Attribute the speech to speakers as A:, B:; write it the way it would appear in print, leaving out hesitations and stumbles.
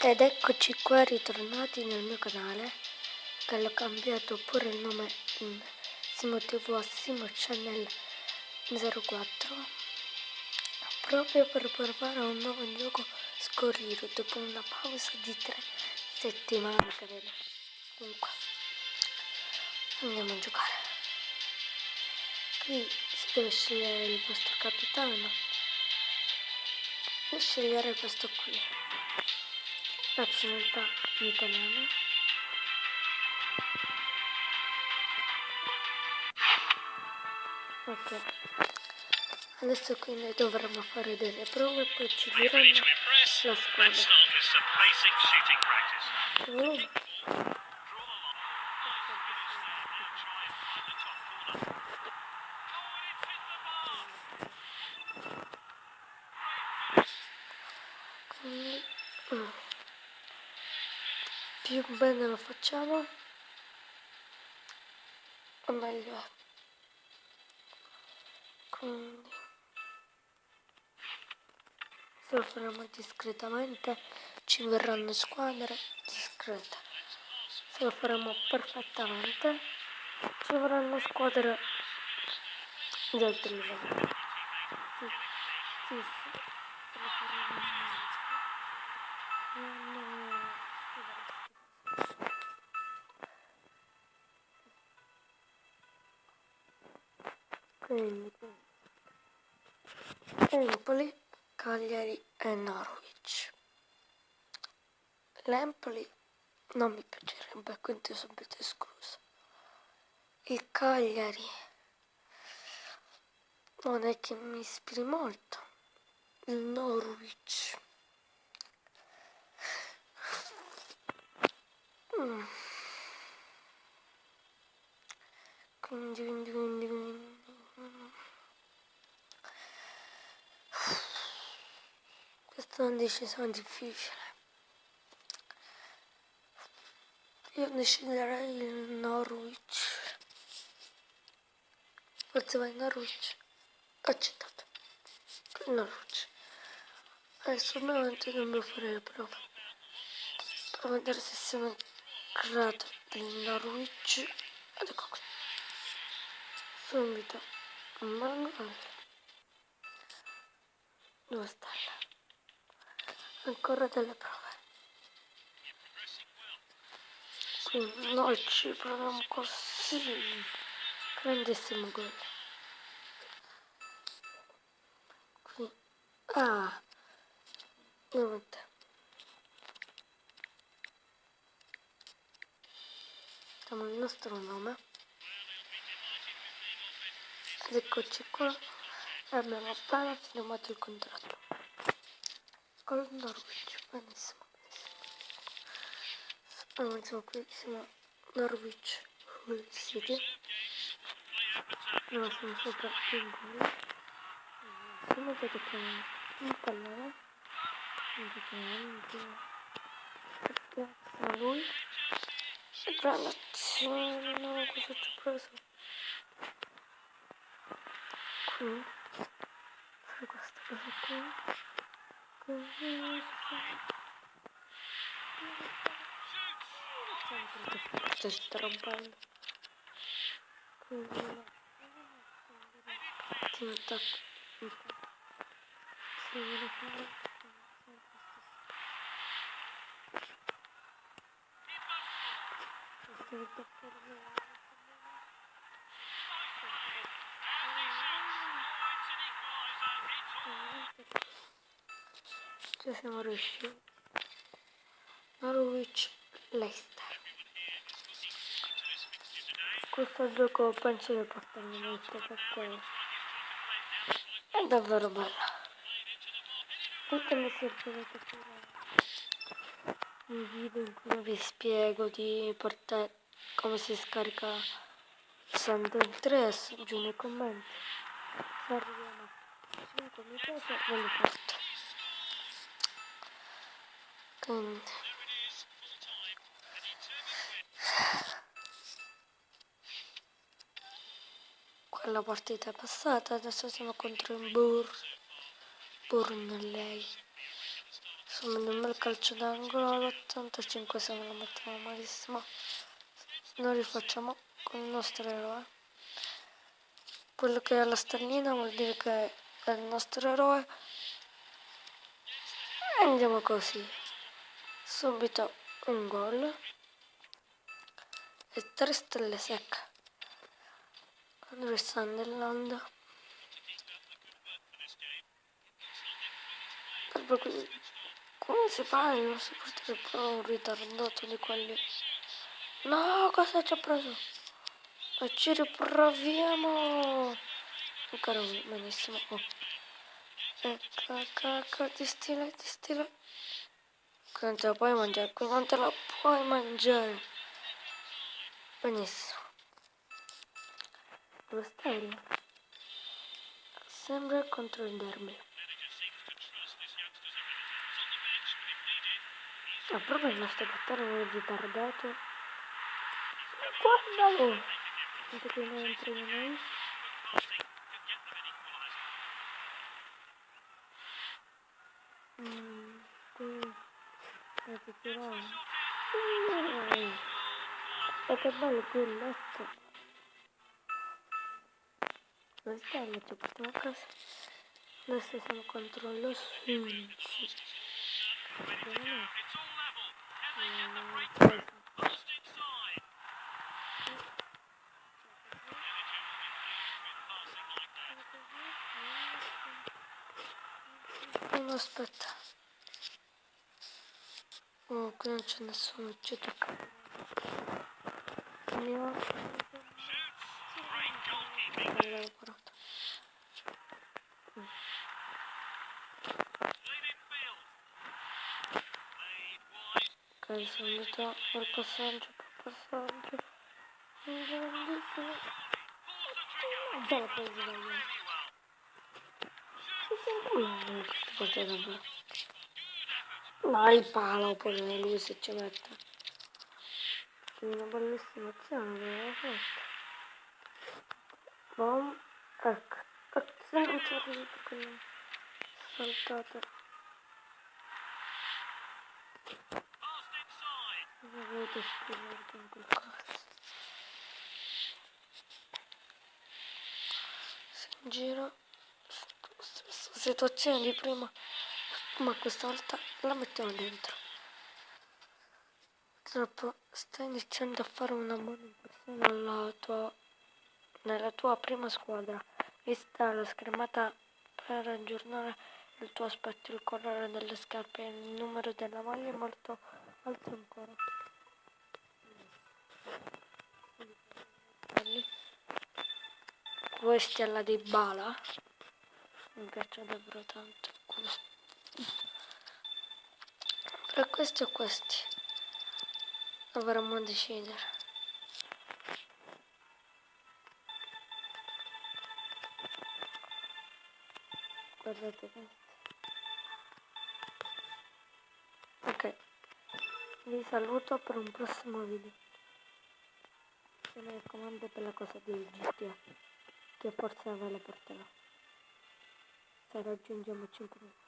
A: Ed eccoci qua ritornati nel mio canale, che l'ho cambiato pure il nome in SimoTV a SimoChannel 04, proprio per provare un nuovo gioco Scorriro dopo una pausa di 3 settimane, credo. Comunque andiamo a giocare. Qui si deve scegliere il vostro capitano. Io sceglierei questo qui, nazionalità italiana. Ok, adesso quindi dovremo fare delle prove e poi ci diranno la squadra. Quindi più bene lo facciamo o meglio è. Quindi se lo faremo discretamente ci verranno squadre discrete. Se lo faremo perfettamente ci verranno squadre di altri livelli. Sì. Se lo faremo quindi Empoli, Cagliari e Norwich. L'Empoli non mi piacerebbe, quindi è subito escluso. Il Cagliari non è che mi ispiri molto. Il Norwich quindi. Questa è una decisione difficile. Io deciderei il Norwich. Forse va in Norwich. Accettato. Il Norwich. Adesso ovviamente dobbiamo fare le prove. Per vedere se siamo in grado del Norwich. Ed ecco qui. Subito. Manuale. 2 stelle. Ancora delle prove. Quindi noi ci proviamo così. Grandissimo gol. Qui. Niente. Diamo il nostro nome. Ed eccoci qua. E abbiamo appena firmato il contratto. Col Norwich. Benissimo. Iniziamo qui. Siamo Norwich Hull City. No, siamo sopra il gol. Siamo che tocchiamo un pallone. Non tocchiamo. Piazza lui. E prende. No, cosa ci ho preso? Qui. Fai questa cosa qui. Così. Sempre si sta rompendo. Quindi ti attacco. Si vuole fare ci siamo riusciti. Norwich Leicester. Questo gioco penso che portermi molto perché è davvero bello. Fatemi se potete fare un video in cui vi spiego di portare come si scarica San Andreas giù nei commenti. Se arriviamo a 5 mi piace ve lo porto. Quindi quella partita è passata, adesso siamo contro il Burnley. insomma nel bel calcio d'angolo all'85 se non la mettiamo malissimo. Noi rifacciamo con il nostro eroe. Quello che ha la stellina vuol dire che è il nostro eroe. E andiamo così. Subito un gol. E 3 stelle secche. Andrea Sunderland. Proprio qui. Come si fa il nostro portiere però un ritardato di quelli? No, cosa ci ha preso? E ci riproviamo. Ancora uno, benissimo. Oh. Ecco, di stile. Qui non te la puoi mangiare, qui non te la puoi mangiare. Benissimo. Dove stai? Sembra contro il derby. Ma proprio il nostro portiere è un ritardato. Guardalo! Sento che non entri in noi. Che tirare. E che bello quelletto. Dove stai? Ci portiamo a casa. Adesso siamo contro lo Swinci. Aspetta. Oh, qui non c'è nessuno, ci tocca. Andiamo. Allora, guarda. Ok, sono andato al passaggio. Un grandissimo. Già la presa sbagliata. Questo portiere davvero. No, il palo pure lui se ci mette. Una bellissima azione che aveva fatto. Boom. Ecco. Se non c'è arrivato con la saltata. Non avete scrivere in quel caso. Si gira. Stessa situazione di prima. Ma questa volta la mettiamo dentro. Purtroppo stai iniziando a fare una buona impressione nella tua prima squadra, vista la schermata per aggiornare il tuo aspetto, il colore delle scarpe e il numero della maglia è molto alto ancora. Questi alla Dybala mi piacciono davvero tanto. Tra questi o questi dovremmo decidere. Guardate questo. Ok, vi saluto per un prossimo video. Se mi raccomando per la cosa di GTA, che forse ve la porterò se raggiungiamo 5 minuti.